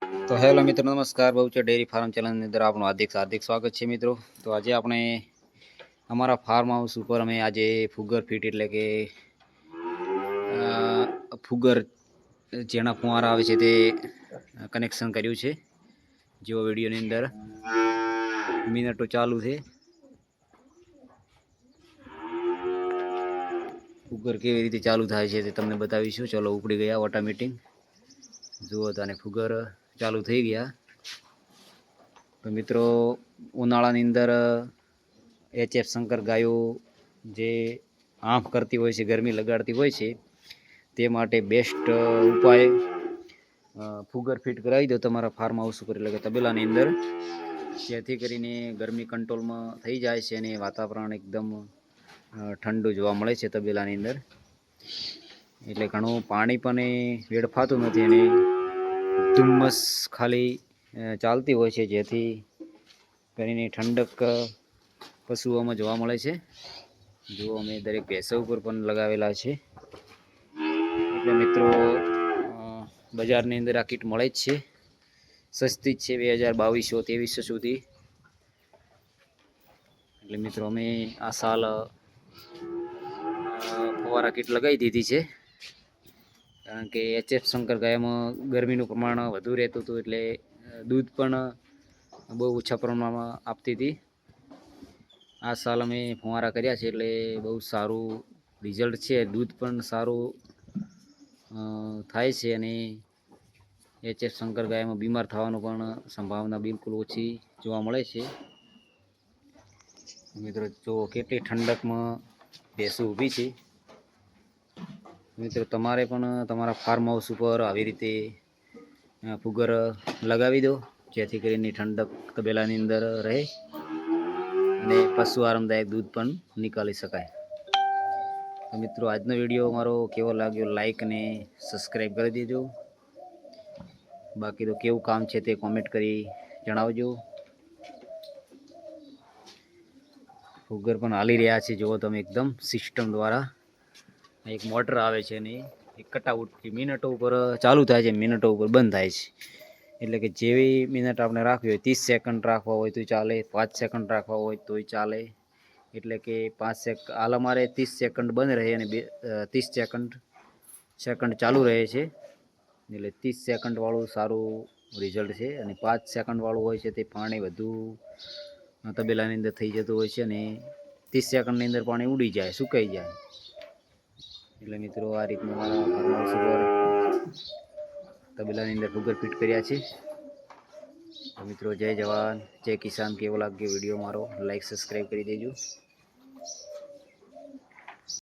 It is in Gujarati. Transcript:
તો હેલો મિત્રો, નમસ્કાર. બહુચર ડેરી ફાર્મ ચેનલની અંદર આપણું હાર્દિક સ્વાગત છે મિત્રો. તો આજે આપણે અમારા ફાર્મ હાઉસ ઉપર અમે આજે ફુગર ફીટ એટલે કે ફુગર જેના ફુવારા આવે છે તે કનેક્શન કર્યું છે. જેવો વિડીયોની અંદર મિનિટો ચાલુ છે. ફુગર કેવી રીતે ચાલુ થાય છે તે તમને બતાવીશું. ચલો, ઉપડી ગયા ઓટોમેટિક. જુઓ તો, અને ફુગર ચાલુ થઈ ગયા. તો મિત્રો, ઉનાળાની અંદર HF શંકર ગાયો જે આંખ કરતી હોય છે, ગરમી લગાડતી હોય છે, તે માટે બેસ્ટ ઉપાય ફુગર ફિટ કરાવી દો તમારા ફાર્મ હાઉસ ઉપર, એટલે કે તબેલાની અંદર, જેથી કરીને ગરમી કંટ્રોલમાં થઈ જાય છે અને વાતાવરણ એકદમ ઠંડુ જોવા મળે છે તબેલાની અંદર. એટલે ઘણું પાણી પણ વેડફાતું નથી અને ધુમ્મસ ખાલી ચાલતી હોય છે, જેથી કરીને ઠંડક પશુઓમાં જોવા મળે છે. જો અમે દરેક ભેંસો ઉપર પણ લગાવેલા છે. એટલે મિત્રો, બજારની અંદર આ કીટ મળે જ છે, સસ્તી જ છે, 2022-2300 સુધી. એટલે મિત્રો, અમે આ સાલ ફવારા કીટ લગાવી દીધી છે, કારણ કે HF શંકર ગાયમાં ગરમીનું પ્રમાણ વધુ રહેતું હતું, એટલે દૂધ પણ બહુ ઓછા પ્રમાણમાં આપતી હતી. આ સાલ અમે ફુવારા કર્યા છે એટલે બહુ સારું રિઝલ્ટ છે. દૂધ પણ સારું થાય છે અને HF શંકર ગાયમાં બીમાર થવાનું પણ સંભાવના બિલકુલ ઓછી જોવા મળે છે. મિત્રો, જો કેટલી ઠંડકમાં ભેંસો ઊભી છે. મિત્રો, તમારે પણ તમારા ફાર્મ હાઉસ ઉપર આવી રીતે ફુગર લગાવી દો, જેથી કરીને ઠંડક તબેલાની અંદર રહે અને પશુ આરામદાયક દૂધ પણ નીકાળી શકાય. તો મિત્રો, આજનો વિડીયો મારો કેવો લાગ્યો, લાઈક અને સબસ્ક્રાઈબ કરી દેજો. બાકી તો કેવું કામ છે તે કોમેન્ટ કરી જણાવજો. ફુગર પણ હાલી રહ્યા છે, જુઓ તમે, એકદમ સિસ્ટમ દ્વારા. એક મોટર આવે છે અને એક કટઆઉટથી મિનિટો ઉપર ચાલુ થાય છે, મિનિટો ઉપર બંધ થાય છે. એટલે કે જેવી મિનિટ આપણે રાખવી હોય, 30 સેકન્ડ રાખવા હોય તો ચાલે, 5 સેકન્ડ રાખવા હોય તોય ચાલે. એટલે કે 5 સેકન્ડ હાલ અમારે 30 સેકન્ડ બંધ રહે અને 30 સેકન્ડ ચાલુ રહે છે. એટલે 30 સેકન્ડવાળું સારું રિઝલ્ટ છે, અને 5 સેકન્ડવાળું હોય છે તે પાણી વધુ તબેલાની અંદર થઈ જતું હોય છે, અને 30 સેકન્ડની અંદર પાણી ઉડી જાય, સુકાઈ જાય. એટલે મિત્રો, આ રીતનું મારા ફાર્મ હાઉસ ઉપર તબેલાની અંદર ફુગર ફિટ કર્યા છે. તો મિત્રો, જય જવાન જય કિસાન. કેવો લાગ્યો વિડીયો મારો, લાઈક સબસ્ક્રાઈબ કરી દેજો.